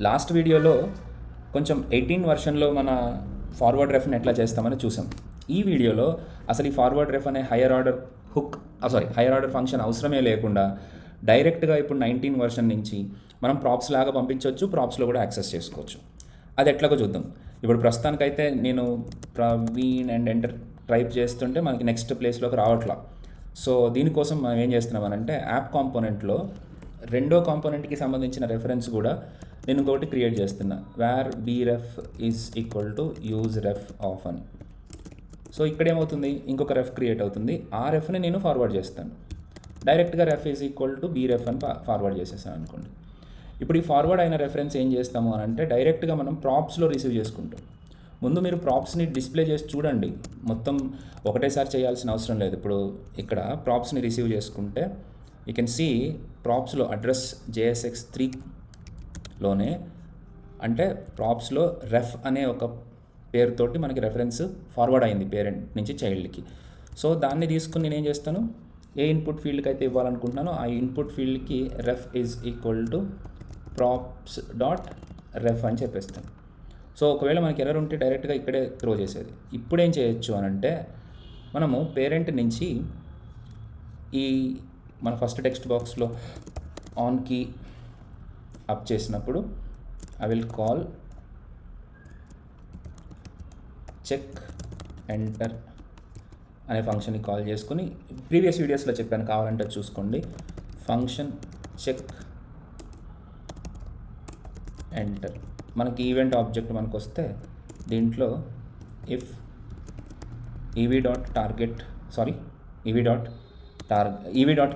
Last వీడియోలో కొంచెం 18 వర్షన్లో మన ఫార్వర్డ్ రెఫ్ని ఎట్లా చేస్తామని చూసాం. ఈ వీడియోలో అసలు ఈ ఫార్వర్డ్ రెఫ్ అనే హైయర్ ఆర్డర్ ఫంక్షన్ అవసరమే లేకుండా డైరెక్ట్గా ఇప్పుడు 19 వర్షన్ నుంచి మనం ప్రాప్స్ లాగా పంపించవచ్చు, ప్రాప్స్లో కూడా యాక్సెస్ చేసుకోవచ్చు. అది ఎట్లాగో చూద్దాం. ఇప్పుడు ప్రస్తుతానికైతే నేను ప్రవీణ్ అండ్ ఎంటర్ టైప్ చేస్తుంటే మనకి నెక్స్ట్ ప్లేస్లోకి రావట్లా. సో దీనికోసం మనం ఏం చేస్తున్నామనంటే యాప్ కాంపోనెంట్లో రెండో కాంపోనెంట్కి సంబంధించిన రెఫరెన్స్ కూడా నేను ఇంకొకటి క్రియేట్ చేస్తున్నా, where bref is equal to use ref of అని. సో ఇక్కడ ఏమవుతుంది, ఇంకొక రెఫ్ క్రియేట్ అవుతుంది. ఆ రెఫ్ని నేను ఫార్వర్డ్ చేస్తాను. డైరెక్ట్గా రెఫ్ ఈజ్ ఈక్వల్ టు బీరెఫ్ అని ఫార్వర్డ్ చేసేసాను అనుకోండి. ఇప్పుడు ఈ ఫార్వర్డ్ అయిన రెఫరెన్స్ ఏం చేస్తాము అని అంటే డైరెక్ట్గా మనం ప్రాప్స్లో రిసీవ్ చేసుకుంటాం. ముందు మీరు ప్రాప్స్ని డిస్ప్లే చేసి చూడండి, మొత్తం ఒకటేసారి చేయాల్సిన అవసరం లేదు. ఇప్పుడు ఇక్కడ ప్రాప్స్ని రిసీవ్ చేసుకుంటే యూ కెన్ సీ ప్రాప్స్లో అడ్రస్ JSX3లోనే, అంటే ప్రాప్స్లో రెఫ్ అనే ఒక పేరుతోటి మనకి రెఫరెన్స్ ఫార్వర్డ్ అయింది పేరెంట్ నుంచి చైల్డ్కి. సో దాన్ని తీసుకుని నేను ఏం చేస్తాను, ఏ ఇన్పుట్ ఫీల్డ్కి అయితే ఇవ్వాలనుకుంటున్నానో ఆ ఇన్పుట్ ఫీల్డ్కి ref is equal to props dot ref అని చెప్పేస్తాను. సో ఒకవేళ మనకి ఎర్రర్ ఉంటే డైరెక్ట్గా ఇక్కడే త్రో చేసేది. ఇప్పుడు ఏం చేయొచ్చు అని అంటే మనము పేరెంట్ నుంచి ఈ మన ఫస్ట్ టెక్స్ట్ బాక్స్లో ఆన్ కీ అప్ చేసినప్పుడు I will call check enter అనే ఫంక్షన్ని కాల్ చేసుకుని, ప్రీవియస్ వీడియోస్లో చెప్పాను, కావాలంటే చూసుకోండి. ఫంక్షన్ చెక్ ఎంటర్, మనకి ఈవెంట్ ఆబ్జెక్ట్ మనకు వస్తే దీంట్లో ఇఫ్ ఈవీ డాట్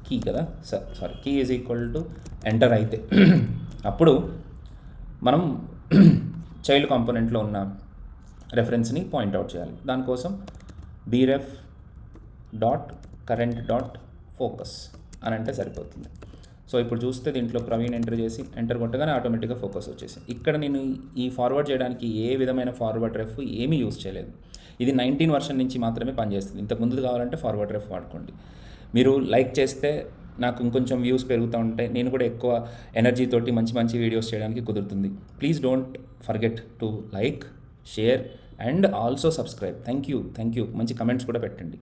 కీ కదా key is equal to enter అయితే అప్పుడు మనం చైల్డ్ కాంపోనెంట్లో ఉన్న రెఫరెన్స్ని పాయింట్అవుట్ చేయాలి. దానికోసం బీరెఫ్ డాట్ కరెంట్ డాట్ ఫోకస్ అని అంటే సరిపోతుంది. సో ఇప్పుడు చూస్తే దీంట్లో ప్రవీణ్ ఎంటర్ కొట్టగానే ఆటోమేటిక్గా ఫోకస్ వచ్చేసింది. ఇక్కడ నేను ఈ ఫార్వర్డ్ చేయడానికి ఏ విధమైన ఫార్వర్డ్ రెఫ్ ఏమీ యూజ్ చేయలేదు. ఇది 19 వర్షన్ నుంచి మాత్రమే పనిచేస్తుంది. ఇంతకు ముందు కావాలంటే ఫార్వర్డ్ రెఫ్ వాడుకోండి. మీరు లైక్ చేస్తే నాకు ఇంకొంచెం వ్యూస్ పెరుగుతూ ఉంటాయి, నేను కూడా ఎక్కువ ఎనర్జీ తోటి మంచి మంచి వీడియోస్ చేయడానికి కుదురుతుంది. Please don't forget to like, share and also subscribe. Thank you. మంచి కమెంట్స్ కూడా పెట్టండి.